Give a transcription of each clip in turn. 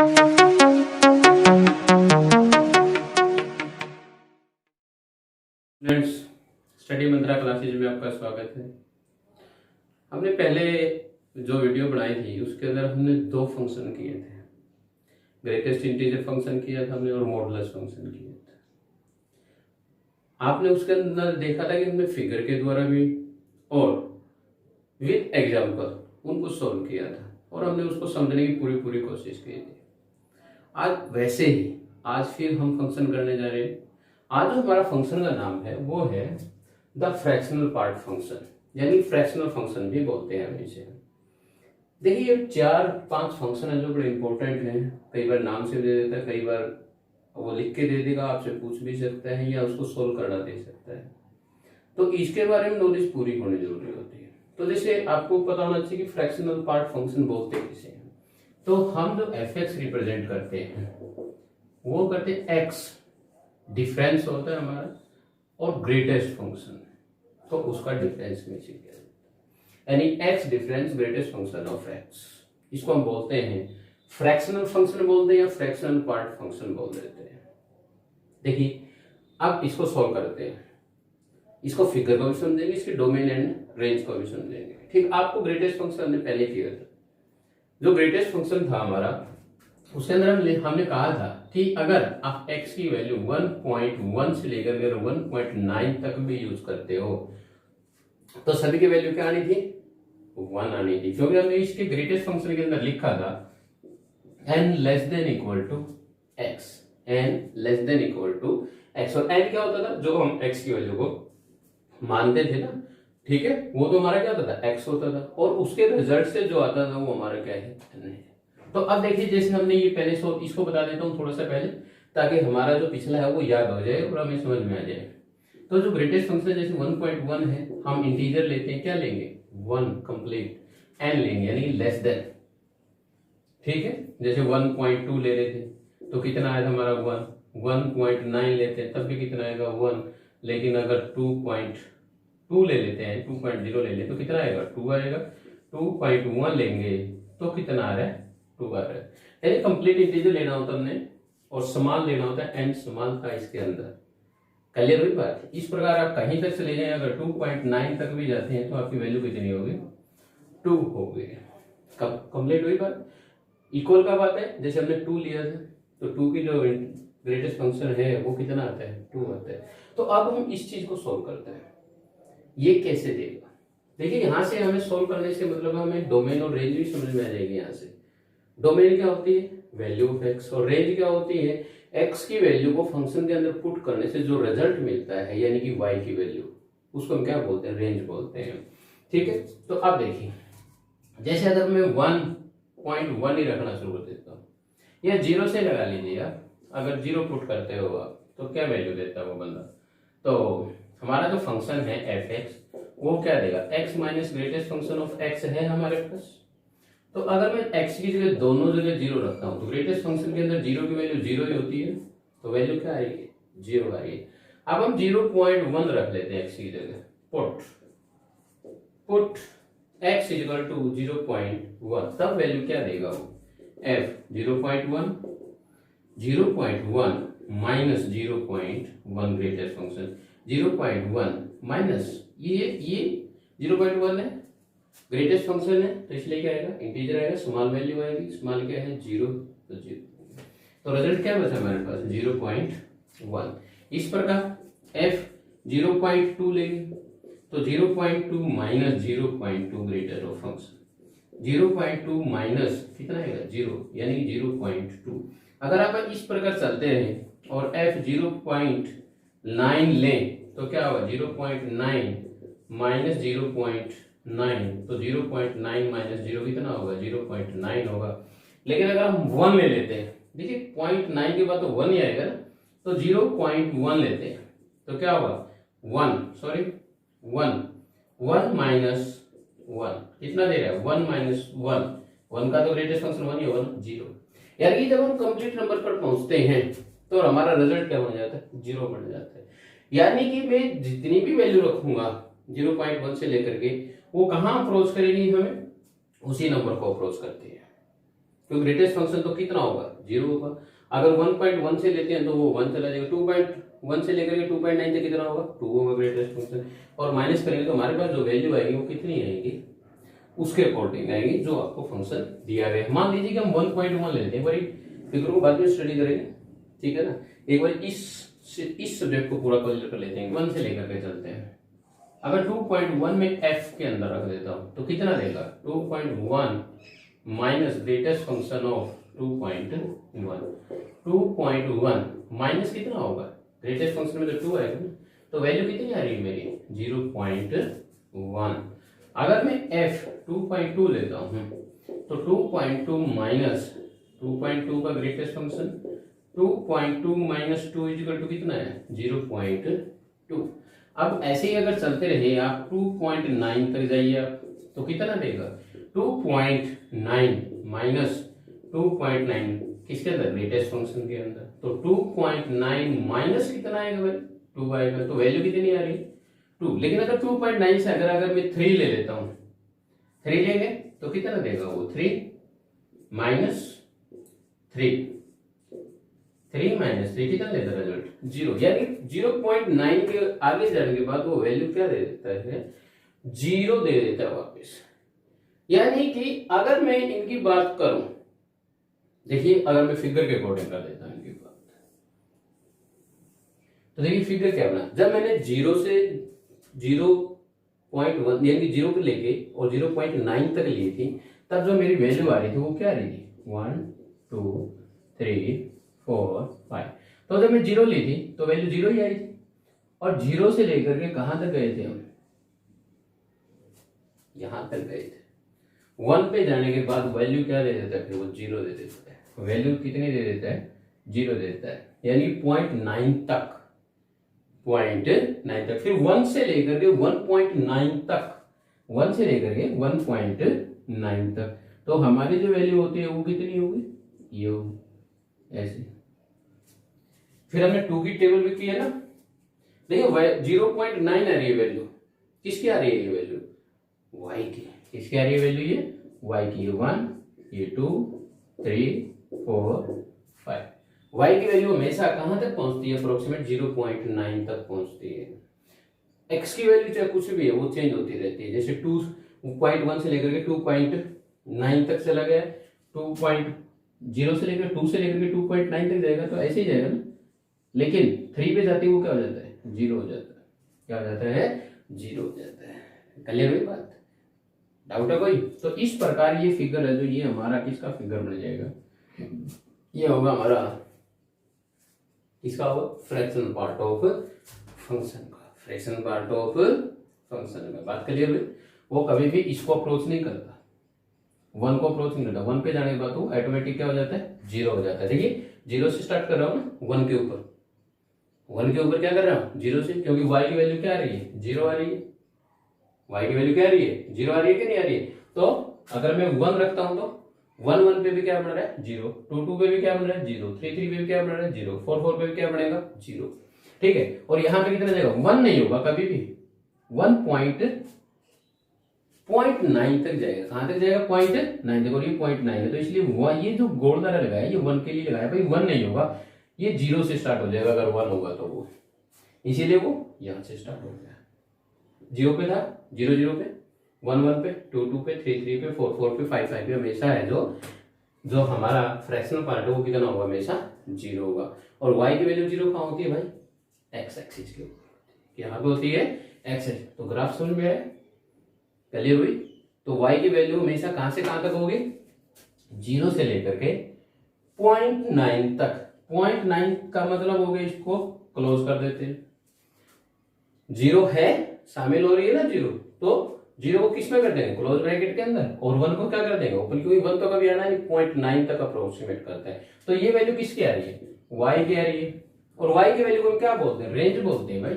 Students, study मंत्रा classes में आपका स्वागत है। हमने पहले जो वीडियो बनाई थी उसके अंदर हमने दो फंक्शन किए थे, ग्रेटेस्ट इंटीजर फंक्शन किया था हमने और मॉडुलस फंक्शन किया था। आपने उसके अंदर देखा था कि हमने फिगर के द्वारा भी और विद एग्जाम्पल उनको सॉल्व किया था और हमने उसको समझने की पूरी कोशिश की थी। आज वैसे ही आज फिर हम फंक्शन करने जा रहे हैं। आज जो हमारा फंक्शन का नाम है वो है द फ्रैक्शनल पार्ट फंक्शन, यानी फ्रैक्शनल फंक्शन भी बोलते हैं हम इसे। देखिए, 4-5 फंक्शन है जो बड़े इंपॉर्टेंट हैं। कई बार नाम से दे देता है, कई बार वो लिख के दे देगा, आपसे पूछ भी सकता है या उसको सोल्व करना दे सकता है। तो इसके बारे में नॉलेज पूरी होनी जरूरी होती है। तो जैसे आपको पता होना चाहिए कि फ्रैक्शनल पार्ट फंक्शन बोलते किसे हैं। तो हम जो एफ एक्स रिप्रेजेंट करते हैं वो करते हैं एक्स, डिफरेंस होता है हमारा, और ग्रेटेस्ट फंक्शन तो उसका डिफरेंस में किया जाता है, यानी x difference greatest function of x. इसको हम बोलते हैं फ्रैक्शनल फंक्शन बोलते हैं या फ्रैक्शनल पार्ट फंक्शन बोल देते हैं। देखिए, अब इसको सॉल्व करते हैं। इसको फिगर को भी समझेंगे, इसके डोमेन एंड रेंज को भी समझेंगे। ठीक, आपको ग्रेटेस्ट फंक्शन हमने पहले किया था। जो ग्रेटेस्ट फंक्शन था हमारा, उसके अंदर हमने कहा था कि अगर आप x की वैल्यू 1.1 से लेकर अगर 1.9 तक भी यूज करते हो तो सभी की वैल्यू क्या आनी थी? 1 आनी थी, क्योंकि हमने इसके ग्रेटेस्ट फंक्शन के अंदर लिखा था n less than equal to x, n less than equal to x। और n क्या होता था? जो हम x की वैल्यू को मानते थे ना, ठीक है, वो तो हमारा क्या होता था? x होता था, और उसके रिजल्ट से जो आता था वो हमारा क्या है? n है। तो अब देखिए, जैसे हमने ये पहले इसको बता देता हूँ थोड़ा सा पहले, ताकि हमारा जो पिछला है वो याद हो जाए और हमें समझ में आ जाए। तो जो ग्रेटेस्ट फंक्शन जैसे 1.1 है, हम इंटीजर लेते हैं, क्या लेंगे? 1 कंप्लीट, n लेंगे यानी लेस देन। ठीक है, जैसे 1.2 ले रहे थे तो कितना आया था हमारा? 1। 1.9 लेते हैं तब भी कितना आएगा? 1। लेकिन अगर 2.2 ले लेते हैं, 2.0 ले लेते तो कितना आएगा? 2 आएगा। 2.1 लेंगे तो कितना आ रहा है? 2 आ रहा है। यानी कंप्लीट इंटीजर लेना होता है हमने, और समान लेना होता है, n समान था इसके अंदर। क्लियर हुई बात? इस प्रकार आप कहीं तक चले जाए, अगर 2.9 तक भी जाते हैं तो आपकी वैल्यू कितनी होगी? 2 होगी। कंप्लीट हुई बात? इक्वल का बात है, जैसे हमने 2 लिया था तो 2 की जो ग्रेटेस्ट फंक्शन है वो कितना आता है? 2 आता है। तो अब हम इस चीज को सोल्व करते हैं। ये कैसे देगा? देखिए, यहां से हमें सोल्व करने से मतलब हमें डोमेन और रेंज भी समझ में आ जाएगी। यहाँ से डोमेन क्या होती है? वैल्यू ऑफ एक्स, और रेंज क्या होती है? एक्स की वैल्यू को फंक्शन के अंदर पुट करने से जो रिजल्ट मिलता है, यानी कि वाई की वैल्यू, उसको हम क्या बोलते हैं? रेंज बोलते हैं। ठीक है, तो अब देखिए, जैसे अगर मैं 1.1 ही रखना शुरू कर देता हूँ, या 0 से लगा लीजिए आप, अगर 0 पुट करते हो आप तो क्या वैल्यू देता है वो बंदा? तो हमारा जो फंक्शन है एफ एक्स, वो क्या देगा? X minus greatest function of x है हमारे पास। तो अगर मैं x की जगह दोनों जगह 0 रखता हूं तो ग्रेटेस्ट फंक्शन के अंदर 0 की वैल्यू 0 ही होती है, तो वैल्यू क्या आएगी? 0 आएगी। अब हम 0.1 रख लेते हैं x की जगह। पुट x इक्वल टू 0.1, तब वैल्यू क्या देगा वो? f 0.1 minus 0.1 greatest function 0.1 minus ये 0.1 है, ग्रेटेस्ट फंक्शन है, तो इसलिए क्या आएगा? इंटीजर आएगा, स्मॉल वैल्यू आएगी। स्मॉल क्या है? 0, तो 0। तो रिजल्ट क्या बचा हमारे पास? 0.1। इस प्रकार f 0.2 लेंगे तो 0.2 minus 0.2 greater of function, 0.2 minus कितना आएगा? 0, यानी 0.2। अगर आप इस प्रकार चलते रहे और f 0.9 लें तो क्या होगा? 0.9 माइनस 0.9, तो 0.9 माइनस 0 कितना होगा? 0.9 होगा। लेकिन अगर हम 1 ले लेते हैं, देखिए 0.9 के बाद तो 1 ही आएगा ना, तो 0.1 लेते हैं तो क्या होगा? 1 माइनस 1 कितना दे रहा है? 1 माइनस 1 का तो ग्रेटेस्ट फंक्शन 1 ही होगा ना, 0। यानी जब हम कंप्लीट नंबर पर पहुंचते हैं तो हमारा रिजल्ट क्या बन जाता है? 0 बन जाता है। यानी कि मैं जितनी भी वैल्यू रखूंगा 0.1 से लेकर के, वो कहां अप्रोच करेगी? हमें उसी नंबर को अप्रोच करती है। क्योंकि ग्रेटेस्ट फंक्शन तो कितना होगा, 0 होगा। अगर 1.1 से लेते हैं तो वो 1 चला जाएगा, 2.1 से लेकर के 2.9 तक कितना होगा, 2 होगा ग्रेटेस्ट फंक्शन। और माइनस करेंगे तो हमारे पास जो वैल्यू आएगी वो कितनी आएगी, उसके अकॉर्डिंग आएगी जो आपको फंक्शन दिया गया है। मान लीजिए कि हम 1.1 लेते हैं, एक बार फिगर को बाद में स्टडी करेंगे, ठीक है ना। एक बार इस सब्जेक्ट को पूरा क्लियर कर लेते हैं, 1 से लेकर के चलते हैं। अगर 2.1 में f के अंदर रख देता हूं तो कितना देगा, 2.1 minus greatest function of 2.1। 2.1 minus कितना होगा, ग्रेटेस्ट फंक्शन में तो 2 आएगा ना, तो वैल्यू कितनी आ रही है मेरी, 0.1। अगर मैं f 2.2 लेता हूं तो 2.2 माइनस 2.2 का greatest function, 2.2 minus 2 equal to कितना है, 0.2। अब ऐसे ही अगर चलते रहे आप 2.9 तक जाइए आप तो कितना देगा, 2.9 माइनस 2.9 किसके अंदर, ग्रेटेस्ट फंक्शन के अंदर, तो 2.9 माइनस कितना आएगा भाई, 2 आएगा। तो वैल्यू कितनी आ रही है, 2। लेकिन अगर 2.9 से अगर मैं 3 ले लेता हूं, 3 लेंगे तो कितना देगा वो, 3 माइनस 3, 3 माइनस 3 कितना देता है रिजल्ट, 0। यानी 0.9 के आगे जाने के बाद वो वैल्यू क्या दे देता है, 0 दे देता है वापस। यानी कि अगर मैं इनकी बात करूं, देखिए अगर मैं फिगर के अकॉर्डिंग कर देता हूं इनकी बात, तो देखिए फिगर क्या बना, जब मैंने 0 से 0.1 यानी 0 को लेके और 0.9 तक ली थी, तब जो मेरी वैल्यू आ रही थी वो क्या आ रही थी, 1 2 3 4 5। तो जब मैं 0 ली थी तो वैल्यू 0 ही आई थी। और 0 से लेकर के कहां तक गए थे हम, यहां तक गए थे। 1 पे जाने के बाद वैल्यू क्या दे देता है, फिर वो 0 दे देता है। वैल्यू कितनी दे देता है, 0 दे देता है, यानी 0.9 तक, 0.9 तक। फिर 1 से लेकर के 1.9 तक, 1 से लेकर के 1.9 तक, तो हमारी जो वैल्यू होती है वो कितनी होगी, ये होगी ऐसे। फिर हमने 2 की टेबल भी की है ना, देखिए 0.9 आ रही है वैल्यू, किसकी आ रही है ये वैल्यू, y की। किसकी आ रही है वैल्यू, ये y की, ये 1 ये 2 3 4 5। y की वैल्यू हमेशा कहां तक पहुंचती है, अप्रोक्सीमेट 0.9 तक पहुंचती है। x की वैल्यू चाहे कुछ भी है वो चेंज होती रहती है, जैसे 2.1 से लेकर के 2.9 तक चला गया, 2.0 से लेकर 2 से लेकर के 2.9 तक जाएगा, तो ऐसे ही जाएगा ना। लेकिन 3 पे जाती है वो क्या हो जाता है, 0 हो जाता है। क्या हो जाता है, 0 हो जाता है। क्लियर हुई बात, डाउट है कोई? तो इस प्रकार ये फिगर है जो ये हमारा किसका फिगर बन जाएगा, ये होगा हमारा किसका होगा, फ्रैक्शनल पार्ट ऑफ फंक्शन का। फ्रैक्शनल पार्ट ऑफ फंक्शन में बात क्लियर हुई। वो कभी भी इसको अप्रोच नहीं करता, 1 को अप्रोच नहीं करता। 1 पे जाने के बाद वो ऑटोमेटिक क्या हो जाता है, 0 हो जाता है। देखिए 0 से स्टार्ट कर रहा हूं ना, 1 के ऊपर, 1 के ऊपर क्या कर रहा हूं, 0 से, क्योंकि y की वैल्यू क्या आ रही है, 0 आ रही है। y की वैल्यू क्या आ रही है, 0 आ रही है कि नहीं आ रही है। तो अगर मैं 1 रखता हूं तो 1 पे भी क्या बन रहा है, 0, 2 पे भी क्या बन रहा है, 0, 3 पे भी क्या बन रहा है, 0, 4 पे भी क्या बनेगा, 0। ठीक है, और यहां पे कितना जाएगा, 1 नहीं होगा कभी भी, 1.9 तक जाएगा। कहां तक जाएगा, 0.9 तक, और ये 0.9 है, तो इसलिए ये जो गोल दायरा लगाया ये 1 के लिए लगाया भाई, 1 नहीं होगा, ये 0 से स्टार्ट हो जाएगा। अगर 1 होगा तो वो, इसीलिए वो यहां से स्टार्ट हो गया। 0 पे था, 0 0 पे, 1 1 पे, 2 2 पे, 3 3 पे, 4 4 पे, 5 5 पे हमेशा है जो हमारा फ्रैक्शनल पार्ट है वो कितना होगा, हमेशा 0 होगा। और y की वैल्यू 0 कहां होती है भाई, x एक्सिस के ऊपर, यहां पे होती है x एक्सिस। तो ग्राफ समझ में आया, क्लियर हुई। तो y की वैल्यू हमेशा कहां से कहां तक होगी, 0 से लेकर के 0.9 तक। 0.9 का मतलब हो गया, इसको क्लोज कर देते हैं। 0 है, शामिल हो रही है ना 0, तो 0 को किस में कर देंगे, क्लोज ब्रैकेट के अंदर, और 1 को क्या कर देंगे, ओपन, क्योंकि 1 तो कभी आना नहीं, 0.9 तक अप्रोक्सीमेट करता है। तो ये वैल्यू किसकी आ रही है, y की आ रही है। और y की वैल्यू को हम क्या बोलते हैं, रेंज बोलते हैं भाई,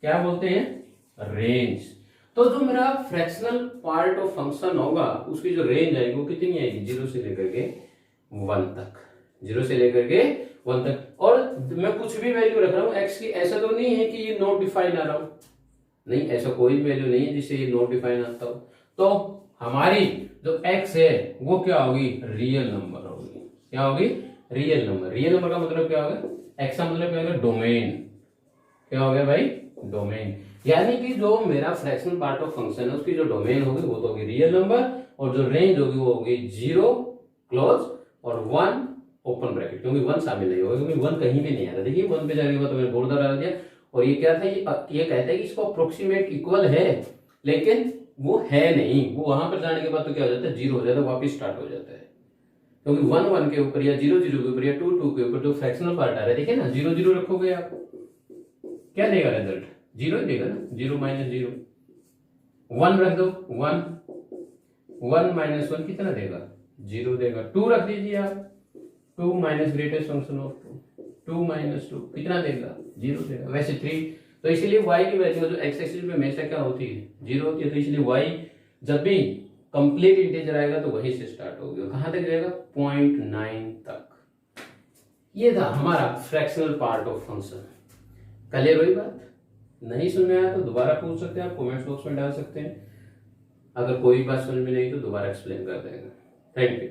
क्या बोलते हैं, रेंज। तो जो मेरा फ्रैक्शनल पार्ट ऑफ फंक्शन होगा उसकी जो रेंज आएगी वो कितनी आएगी, 0 से लेकर के 1 तक, 0 से लेकर के 1 तक। और मैं कुछ भी वैल्यू रख रहा हूं x की, ऐसा तो नहीं है कि ये नॉट डिफाइन आ रहा हूं, नहीं, ऐसा कोई वैल्यू नहीं है जिससे ये नॉट डिफाइन आता हो। तो हमारी जो x है वो क्या होगी, रियल नंबर होगी। क्या होगी, रियल नंबर। रियल नंबर का मतलब क्या होगा, x का मतलब क्या होगा, डोमेन। क्या हो गया भाई, डोमेन। यानी कि जो मेरा फ्रैक्शनल पार्ट ऑफ फंक्शन है उसकी जो डोमेन होगी वो तो होगी रियल नंबर, और जो रेंज होगी वो होगी 0 क्लोज और 1 ओपन ब्रैकेट, क्योंकि 1 शामिल नहीं होगा, क्योंकि 1 कहीं भी नहीं आ रहा। देखिए 1 पे जाने के बाद तो मैंने बोर्ड डाल दिया, और ये क्या था, ये कहता है कि इसको अप्रोक्सीमेट इक्वल है, लेकिन वो है नहीं। वो वहां पर जाने के बाद तो क्या हो जाता है, 0 हो जाता है, वापिस स्टार्ट हो जाता है। क्योंकि 1 1 के ऊपर या 0 0 के ऊपर या 2 2 के ऊपर जो फ्रैक्शनल पार्ट आ रहा है, देखिए ना, 0 0 रखोगे आप, क्या देगा रिजल्ट, 0 ही देगा ना, 0 माइनस 0। 1 रख दो, 1 1 माइनस 1 कितना देगा, 0 देगा। 2 रख दीजिए आप, 2 minus greatest function of 2 minus 2 कितना देगा, 0 देगा। वैसे 3, तो इसीलिए y की वैल्यू जो x एक्सिस पे हमेशा क्या होती है, 0 होती है। तो इसलिए y जब भी कंप्लीट इंटीजर आएगा तो वहीं से स्टार्ट होगी, और कहां तक जाएगा, 0.9 तक। ये था हमारा fractional part of function. Clear हुई बात? नहीं सुन में आया तो दोबारा पूछ सकते हैं आप, कमेंट बॉक्स में डाल सकते हैं। अगर कोई बात समझ में नहीं तो दोबारा एक्सप्लेन कर देंगे। Thank you.